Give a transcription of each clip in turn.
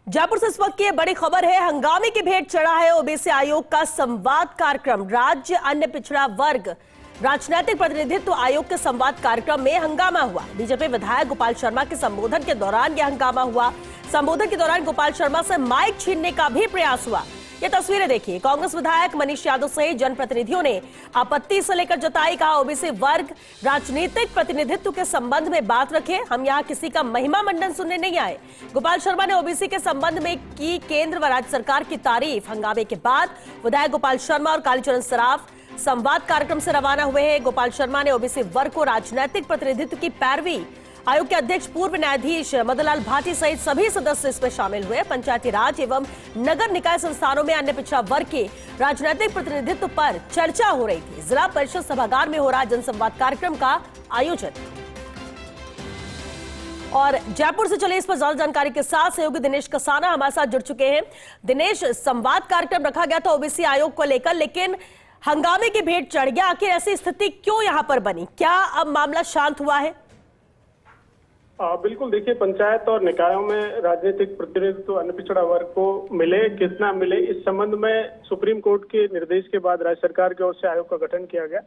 जयपुर से इस वक्त की बड़ी खबर है। हंगामे की भेंट चढ़ा है ओबीसी आयोग का संवाद कार्यक्रम। राज्य अन्य पिछड़ा वर्ग राजनीतिक प्रतिनिधित्व आयोग के संवाद कार्यक्रम में हंगामा हुआ। बीजेपी विधायक गोपाल शर्मा के संबोधन के दौरान यह हंगामा हुआ। संबोधन के दौरान गोपाल शर्मा से माइक छीनने का भी प्रयास हुआ। ये तस्वीरें देखिए। कांग्रेस विधायक मनीष यादव सहित जनप्रतिनिधियों ने आपत्ति से लेकर जताई। कहा, ओबीसी वर्ग राजनीतिक प्रतिनिधित्व के संबंध में बात रखे, हम यहाँ किसी का महिमा मंडन सुनने नहीं आए। गोपाल शर्मा ने ओबीसी के संबंध में की केंद्र व राज्य सरकार की तारीफ। हंगामे के बाद विधायक गोपाल शर्मा और कालीचरण सराफ संवाद कार्यक्रम से रवाना हुए हैं। गोपाल शर्मा ने ओबीसी वर्ग को राजनीतिक प्रतिनिधित्व की पैरवी। आयोग के अध्यक्ष पूर्व न्यायाधीश मदनलाल भाटी सहित सभी सदस्य इसमें शामिल हुए। पंचायती राज एवं नगर निकाय संस्थानों में अन्य पिछड़ा वर्ग के राजनीतिक प्रतिनिधित्व पर चर्चा हो रही थी। जिला परिषद सभागार में हो रहा जनसंवाद कार्यक्रम का आयोजन। और जयपुर से चले इस पर ज्यादा जानकारी के साथ सहयोगी दिनेश कसाना हमारे साथ जुड़ चुके हैं। दिनेश, संवाद कार्यक्रम रखा गया था ओबीसी आयोग को लेकर, लेकिन हंगामे की भेंट चढ़ गया। आखिर ऐसी स्थिति क्यों यहां पर बनी? क्या अब मामला शांत हुआ है? बिल्कुल, देखिए, पंचायत और निकायों में राजनीतिक प्रतिनिधित्व अन्य पिछड़ा वर्ग को मिले, कितना मिले, इस संबंध में सुप्रीम कोर्ट के निर्देश के बाद राज्य सरकार की ओर से आयोग का गठन किया गया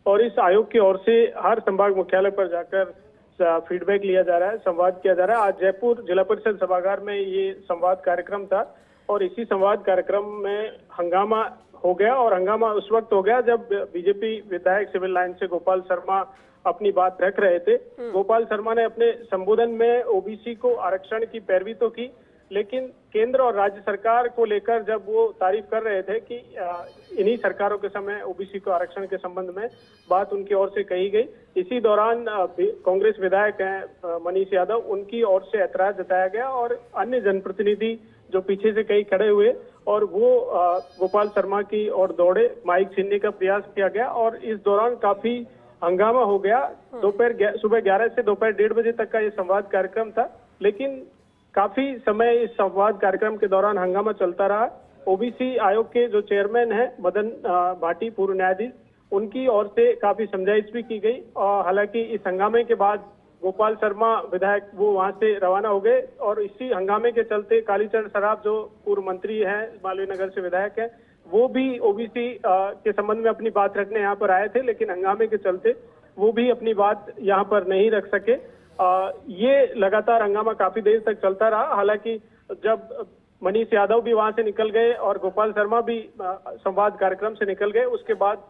और इस आयोग की ओर से हर संभाग मुख्यालय पर जाकर फीडबैक लिया जा रहा है, संवाद किया जा रहा है। आज जयपुर जिला परिषद सभागार में ये संवाद कार्यक्रम था और इसी संवाद कार्यक्रम में हंगामा हो गया। और हंगामा उस वक्त हो गया जब बीजेपी विधायक सिविल लाइन से गोपाल शर्मा अपनी बात रख रहे थे। गोपाल शर्मा ने अपने संबोधन में ओबीसी को आरक्षण की पैरवी तो की, लेकिन केंद्र और राज्य सरकार को लेकर जब वो तारीफ कर रहे थे कि इन्हीं सरकारों के समय ओबीसी को आरक्षण के संबंध में बात उनकी ओर से कही गई। इसी दौरान कांग्रेस विधायक हैं मनीष यादव, उनकी ओर से ऐतराज जताया गया और अन्य जनप्रतिनिधि जो पीछे से कई खड़े हुए और वो गोपाल शर्मा की ओर दौड़े, माइक छीनने का प्रयास किया गया और इस दौरान काफी हंगामा हो गया। सुबह 11 से दोपहर 1:30 बजे तक का ये संवाद कार्यक्रम था, लेकिन काफी समय इस संवाद कार्यक्रम के दौरान हंगामा चलता रहा। ओबीसी आयोग के जो चेयरमैन हैं मदन भाटी, पूर्व न्यायाधीश, उनकी ओर से काफी समझाइश भी की गई। और हालांकि इस हंगामे के बाद गोपाल शर्मा विधायक वो वहां से रवाना हो गए और इसी हंगामे के चलते कालीचरण सराफ जो पूर्व मंत्री हैं, मालवीय नगर से विधायक है, वो भी ओबीसी के संबंध में अपनी बात रखने यहाँ पर आए थे, लेकिन हंगामे के चलते वो भी अपनी बात यहाँ पर नहीं रख सके। ये लगातार हंगामा काफी देर तक चलता रहा। हालांकि जब मनीष यादव भी वहां से निकल गए और गोपाल शर्मा भी संवाद कार्यक्रम से निकल गए, उसके बाद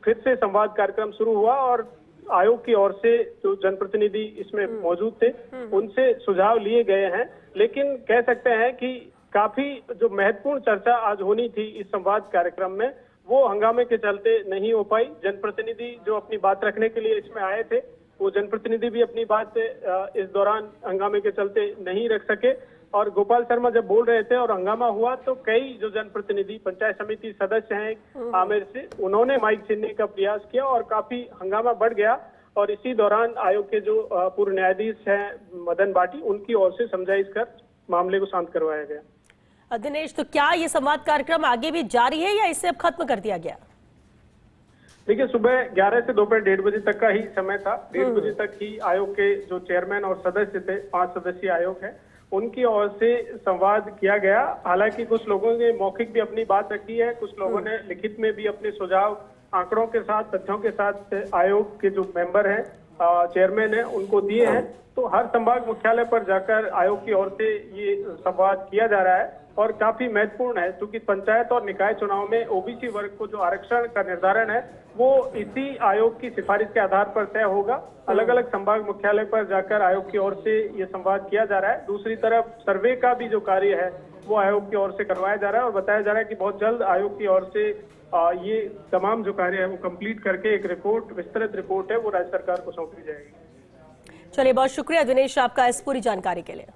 फिर से संवाद कार्यक्रम शुरू हुआ और आयोग की ओर से जो जनप्रतिनिधि इसमें मौजूद थे उनसे सुझाव लिए गए हैं। लेकिन कह सकते हैं कि काफी जो महत्वपूर्ण चर्चा आज होनी थी इस संवाद कार्यक्रम में, वो हंगामे के चलते नहीं हो पाई। जनप्रतिनिधि जो अपनी बात रखने के लिए इसमें आए थे, वो जनप्रतिनिधि भी अपनी बात इस दौरान हंगामे के चलते नहीं रख सके और गोपाल शर्मा जब बोल रहे थे और हंगामा हुआ तो कई जो जनप्रतिनिधि पंचायत समिति सदस्य हैं आमेर से, उन्होंने माइक छीनने का प्रयास किया और काफी हंगामा बढ़ गया। और इसी दौरान आयोग के जो पूर्व न्यायाधीश हैं मदन भाटी, उनकी ओर से समझाइश कर मामले को शांत करवाया गया। दिनेश, तो क्या ये संवाद कार्यक्रम आगे भी जारी है या इसे अब खत्म कर दिया गया? देखिए, सुबह 11 से दोपहर 1:30 बजे तक का ही समय था। 1:30 बजे तक ही आयोग के जो चेयरमैन और सदस्य थे, 5 सदस्यीय आयोग है, उनकी ओर से संवाद किया गया। हालांकि कुछ लोगों ने मौखिक भी अपनी बात रखी है, कुछ लोगों ने लिखित में भी अपने सुझाव आंकड़ों के साथ, तथ्यों के साथ आयोग के जो मेंबर हैं, चेयरमैन हैं, उनको दिए हैं। तो हर संभाग मुख्यालय पर जाकर आयोग की ओर से ये संवाद किया जा रहा है और काफी महत्वपूर्ण है, क्योंकि पंचायत और निकाय चुनाव में ओबीसी वर्ग को जो आरक्षण का निर्धारण है वो इसी आयोग की सिफारिश के आधार पर तय होगा। अलग अलग संभाग मुख्यालय पर जाकर आयोग की ओर से ये संवाद किया जा रहा है। दूसरी तरफ सर्वे का भी जो कार्य है वो आयोग की ओर से करवाया जा रहा है और बताया जा रहा है कि बहुत जल्द आयोग की ओर से ये तमाम जो कार्य है वो कंप्लीट करके एक रिपोर्ट, विस्तृत रिपोर्ट है, वो राज्य सरकार को सौंपी जाएगी। चलिए, बहुत शुक्रिया दिनेश आपका इस पूरी जानकारी के लिए।